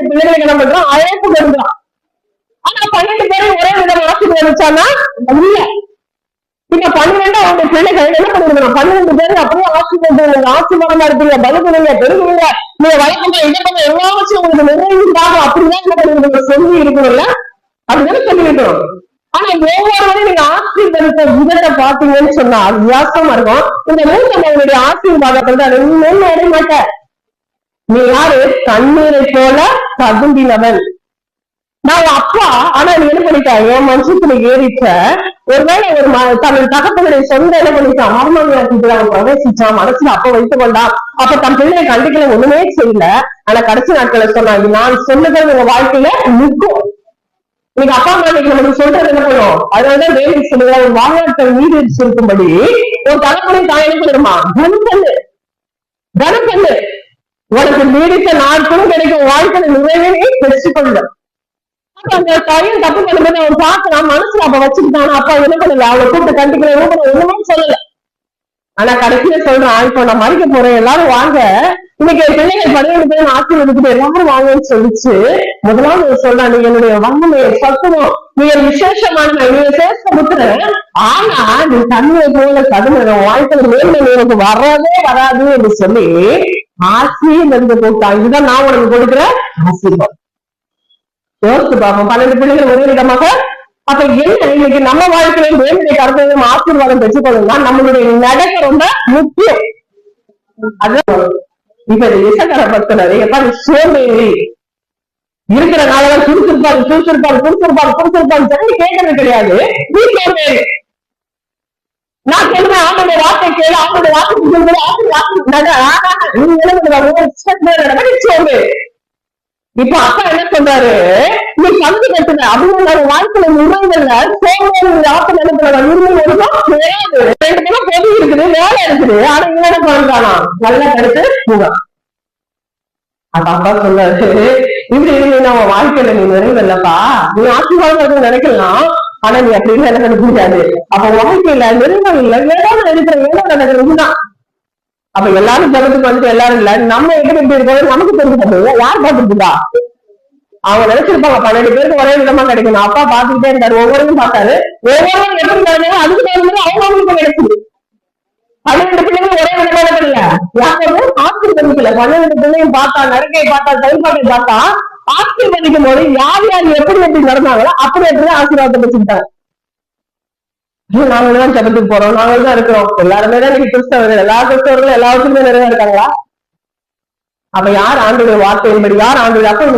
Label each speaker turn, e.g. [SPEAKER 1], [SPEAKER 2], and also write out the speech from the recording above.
[SPEAKER 1] பிள்ளைகளுக்கு என்ன பண்றோம், அழைப்பு கொடுக்குறோம். ஆனா 12 பேரும் ஒரே விதம் ஆசீர்வதிச்சானா இல்ல. நீங்க 12 அவங்க பிள்ளைகள் என்ன பண்ணிருக்கணும், 12 பேரும் அப்படியே ஆசீர்வாதமா இருப்பீங்க, பலுக்குவீங்க, பெருகுவீங்க, நீங்க வழக்கமா இழப்பங்க எல்லா வச்சு உங்களுக்கு நிறைவுண்டாக அப்படிதான் என்ன பண்ணிருக்கணும் சொல்லி இருக்கணும்ல, அப்படிதான் சொல்லி இருக்கணும். ஆனா ஒவ்வொருவரையும் நீங்க ஆசீர்வதித்த விதத்தை பாத்தீங்கன்னு சொன்னா அது வித்தியாசமா இருக்கும். இந்த மூத்தவங்களுடைய ஆசீர்வாதத்தை இன்னும் அடைய மாட்ட. நீ யாரு, தண்ணீரை போல தகுந்தினவன். நான் அப்பா, ஆனா நீ என்ன பண்ணிட்ட, என் மனுஷத்துல ஏறிட்ட. ஒருவேளை ஒரு தன் தகப்பனுடைய சொந்த என்ன பண்ணிட்டான், மர்மங்களை பிரவேசிச்சான், மனசுல அப்ப வைத்துக் கொண்டான். அப்ப தன் பிள்ளையை கண்டிக்கல, ஒண்ணுமே செய்யல. ஆனா கடைசி நாட்களை சொன்னாங்க, நான் சொன்னது உங்க வாழ்க்கையில நிற்கும். நீங்க அப்பா அம்மா இன்னைக்கு நமக்கு சொல்றது என்ன பண்ணும், அதனாலதான் வேலைக்கு சொல்லுங்க, ஒரு வாழ்நாட்டை மீது இருக்கும்படி ஒரு தலைமுறை தான் என்ன பண்ணிடுமா, கனம் பண்ணு. உனக்கு நீடித்த நாட்களும் கிடைக்கும், வாழ்க்கையில நிறைவே பெற்றுக்கொள்ள. அப்ப அந்த பையன் தப்பு பண்ணும்போது அவன் பார்க்கலாம், மனசுல அப்ப வச்சுக்கிட்டான். அப்பா என்ன பண்ணல, அவளை கூப்பிட்டு கண்டிக்கல, ஒண்ணுமே சொல்லல. ஆனா கடைசியில சொல்றான், இப்ப நான் மறிக்க போறேன், எல்லாரும் வாங்க, இன்னைக்கு பிள்ளைகள் 12 பேர் ஆசீர்வதிக்கிட்டு எல்லாரும் வாங்கன்னு சொல்லிச்சு. முதலாவது சொல்றான், நீ என்னுடைய வங்கமே சத்துவம், நீ விசேஷமான, நீ சேஷமுத்திர, ஆனா நீ தண்ணியை போல கடுமையான வாழ்க்கையில மேன்மை உனக்கு வரவே வராது என்று சொல்லி ஆசீர்வதிக்க போட்டான். இதுதான் நான் உனக்கு கொடுக்கிற ஆசீர்வாதம். யோசித்து பார்ப்போம், 12 பிள்ளைகள் ஒரே விதமாக. அப்ப என்ன, இன்னைக்கு நம்ம வாழ்க்கையில வேண்டிய கருத்தையும் ஆசீர்வாதம் பெற்றுக்கொள்ளுங்க, நம்மளுடைய நடக்க ரொம்ப முக்கியம். அதான் இப்ப இசைக்கார பக்தர் எப்ப சோம்பேறி இருக்கிற நாளெல்லாம் துடிச்சிருப்பாரு சொல்லி கேட்கறது கிடையாது. நீ சோம்பேறி, நான் சொல்றேன் அவனுடைய வார்த்தை கேளு, அவனுடைய வார்த்தை சோம்பேறி. இப்ப அப்பா என்ன சொல்றாரு, நீ பங்கு கட்டுன அவங்க வாழ்க்கையில நிறைவுல சோம்பேறி ஆட்டம் நினைக்கிறவங்க கிடையாது. 2 பேரும் பொது இருக்குது, வேலை இருக்குது, ஆனா இவன பண்றானா நல்லா கருத்து போக. அப்ப அப்பா சொல்றாரு, இப்படி நம்ம வாழ்க்கையில நீ நிறைவில்லப்பா, நீ ஆசீர்வாதம் நினைக்கலாம், ஆனா நீ அப்படி என்ன நினைக்க முடியாது. அப்ப வாழ்க்கையில நிறைவு இல்லை, ஏதாவது நினைக்கிறதுதான். அப்ப எல்லாரும் ஜபத்துக்கு வந்துட்டு எல்லாரும் இல்ல, நம்ம எப்படி இருக்கோம் நமக்கு தெரிஞ்சு யார் பார்த்துருக்குதா, அவங்க நினைச்சிருப்பாங்க 12 பேருக்கு ஒரே விதமா கிடைக்கணும். அப்பா பாத்துக்கிட்டே இருந்தாரு, ஒவ்வொருவரும் பார்த்தாரு, ஒவ்வொருவரும் எப்படி கிடையாது அதுக்கு தகுந்த அவங்களுக்கு கிடைக்குது. 12 பிள்ளைங்களும் ஒரே விதமான இல்ல, யாரும் ஆசீர்வதிக்கல. 12 பிள்ளையும் பார்த்தா, நறுக்கையை பார்த்தா, செயல்பாட்டை பார்த்தா, ஆசீர்வதிக்கும் போது யார் யார் எப்படி நடந்தாங்களோ அப்படி எப்படி ஆசீர்வாதத்தை வச்சுக்கிட்டாங்க. நாங்களும் ஜபத்துக்கு போறோம், நாங்களும் தான் இருக்கிறோம், எல்லாருமே தான் இன்னைக்கு கிறிஸ்தவர்கள், எல்லா கிறிஸ்தவர்களும் எல்லாருக்குமே நிறைய இருக்காங்களா? அப்ப யார் ஆண்டுடைய வார்த்தையின்படி, யார் ஆண்டுடைய அப்ப